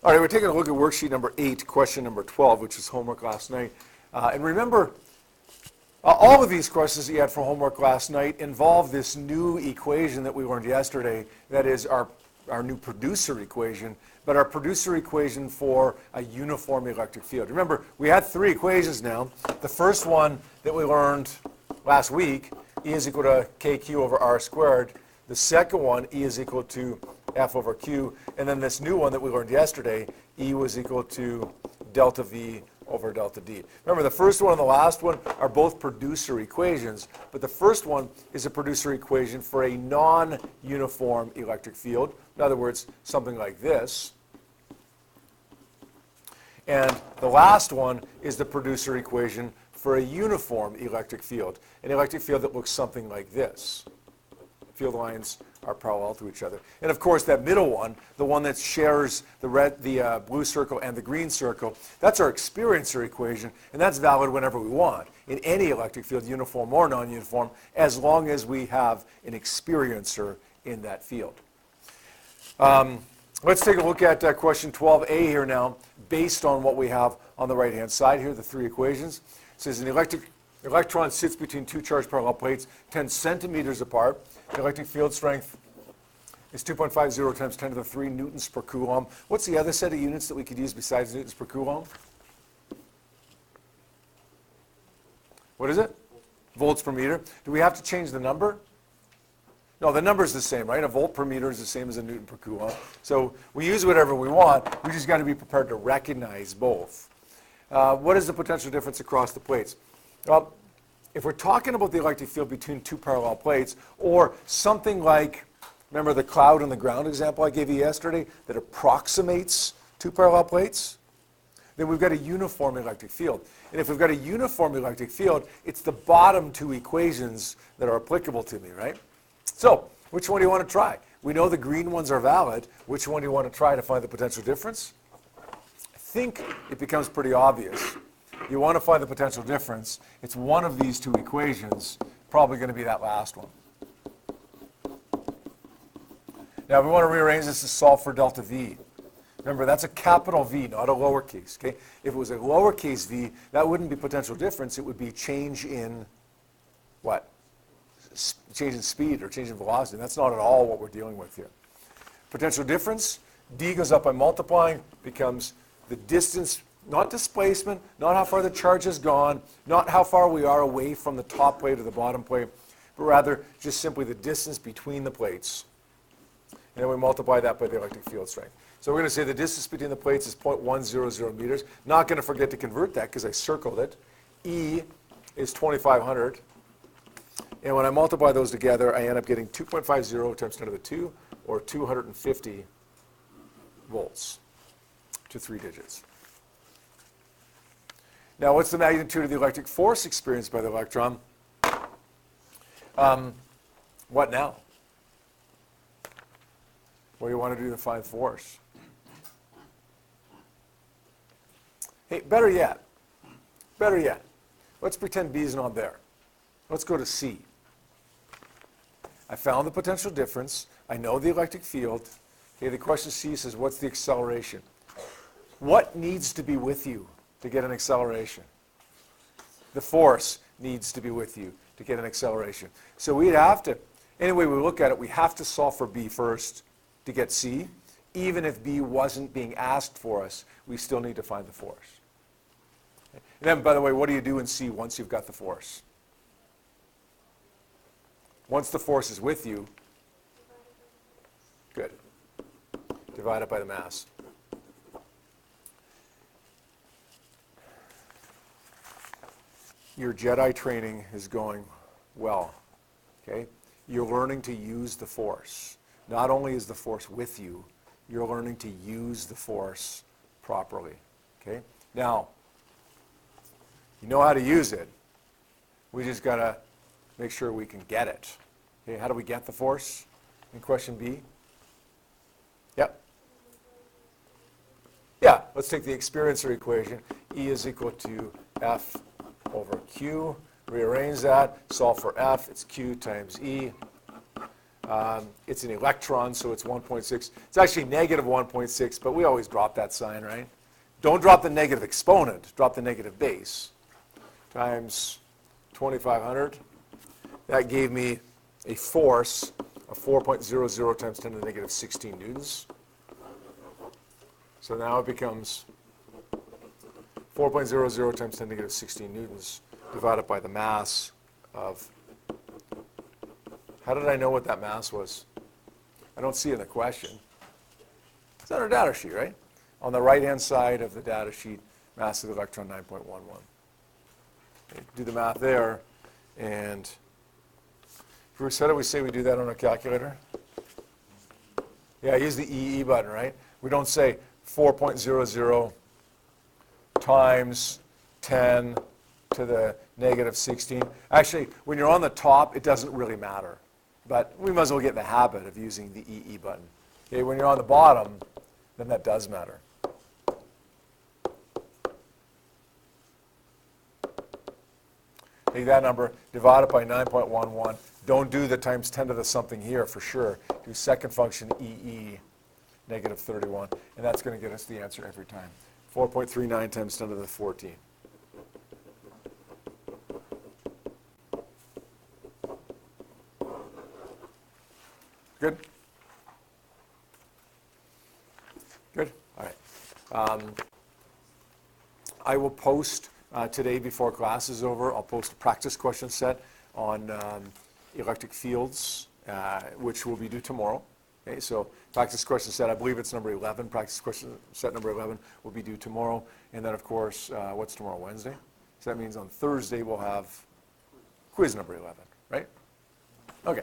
All right, we're taking a look at worksheet number 8, question number 12, which is homework last night. And remember, all of these questions that you had for homework last night involve this new equation that we learned yesterday, that is our new producer equation, but our producer equation for a uniform electric field. Remember, we had 3 equations now. The first one that we learned last week, E is equal to KQ over R squared. The second one, E is equal to F over Q. And then this new one that we learned yesterday, E was equal to delta V over delta D. Remember, the first one and the last one are both producer equations, but the first one is a producer equation for a non-uniform electric field. In other words, something like this. And the last one is the producer equation for a uniform electric field, an electric field that looks something like this. Field lines are parallel to each other. And of course, that middle one, the one that shares the blue circle and the green circle, that's our experiencer equation, and that's valid whenever we want, in any electric field, uniform or non-uniform, as long as we have an experiencer in that field. Let's take a look at question 12a here now, based on what we have on the right-hand side here, the 3 equations. It says an electron sits between 2 charged parallel plates 10 centimeters apart. The electric field strength is 2.50 times 10 to the 3 newtons per coulomb. What's the other set of units that we could use besides newtons per coulomb? What is it? Volts per meter. Do we have to change the number? No, the number is the same, right? A volt per meter is the same as a newton per coulomb. So we use whatever we want. We just got to be prepared to recognize both. What is the potential difference across the plates? Well, if we're talking about the electric field between 2 parallel plates, or something like, remember the cloud and the ground example I gave you yesterday that approximates 2 parallel plates, then we've got a uniform electric field. And if we've got a uniform electric field, it's the bottom 2 equations that are applicable to me, right? So, which one do you want to try? We know the green ones are valid. Which one do you want to try to find the potential difference? I think it becomes pretty obvious. You want to find the potential difference. It's one of these 2 equations, probably going to be that last one. Now, we want to rearrange this to solve for delta V. Remember, that's a capital V, not a lowercase. Okay? If it was a lowercase v, that wouldn't be potential difference. It would be change in what? Change in speed or change in velocity. That's not at all what we're dealing with here. Potential difference, D goes up by multiplying, becomes the distance, not displacement, not how far the charge has gone, not how far we are away from the top plate or the bottom plate, but rather just simply the distance between the plates. And then we multiply that by the electric field strength. So we're going to say the distance between the plates is 0.100 meters. Not going to forget to convert that because I circled it. E is 2,500. And when I multiply those together, I end up getting 2.50 times 10 to the 2, or 250 volts to 3 digits. Now, what's the magnitude of the electric force experienced by the electron? What now? What do you want to do to find force? Hey, better yet, let's pretend B is not there. Let's go to C. I found the potential difference. I know the electric field. Okay, the question C says, what's the acceleration? What needs to be with you to get an acceleration? The force needs to be with you to get an acceleration. So we'd have to, any way we look at it, we have to solve for B first to get C. Even if B wasn't being asked for us, we still need to find the force. And then, by the way, what do you do in C once you've got the force? Once the force is with you, good. Divide it by the mass. Your Jedi training is going well, okay? You're learning to use the force. Not only is the force with you, you're learning to use the force properly, okay? Now, you know how to use it. We just got to make sure we can get it. Okay, how do we get the force in question B? Yep. Yeah, let's take the experiencer equation. E is equal to F over Q. Rearrange that, solve for F. It's Q times E. It's an electron, so it's 1.6. It's actually negative 1.6, but we always drop that sign, right? Don't drop the negative exponent, drop the negative base. Times 2,500. That gave me a force of 4.00 times 10 to the negative 16 newtons. So now it becomes 4.00 times 10 to the negative 16 newtons divided by the mass of, how did I know what that mass was? I don't see it in the question. It's on our data sheet, right? On the right-hand side of the data sheet, mass of the electron 9.11. Okay, do the math there, and if we said it, we say we do that on a calculator. Yeah, use the EE button, right? We don't say 4.00 times 10 to the negative 16. Actually, when you're on the top, it doesn't really matter. But we might as well get in the habit of using the EE button. Okay, when you're on the bottom, then that does matter. Take that number, divide it by 9.11. Don't do the times 10 to the something here for sure. Do second function EE, negative 31. And that's going to get us the answer every time. 4.39 times 10 to the 14. Good? Good? All right. I will post today before class is over. I'll post a practice question set on electric fields, which will be due tomorrow. Okay, so practice question set, I believe it's number 11. Practice question set number 11 will be due tomorrow. And then, of course, what's tomorrow? Wednesday? So that means on Thursday we'll have quiz number 11, right? Okay.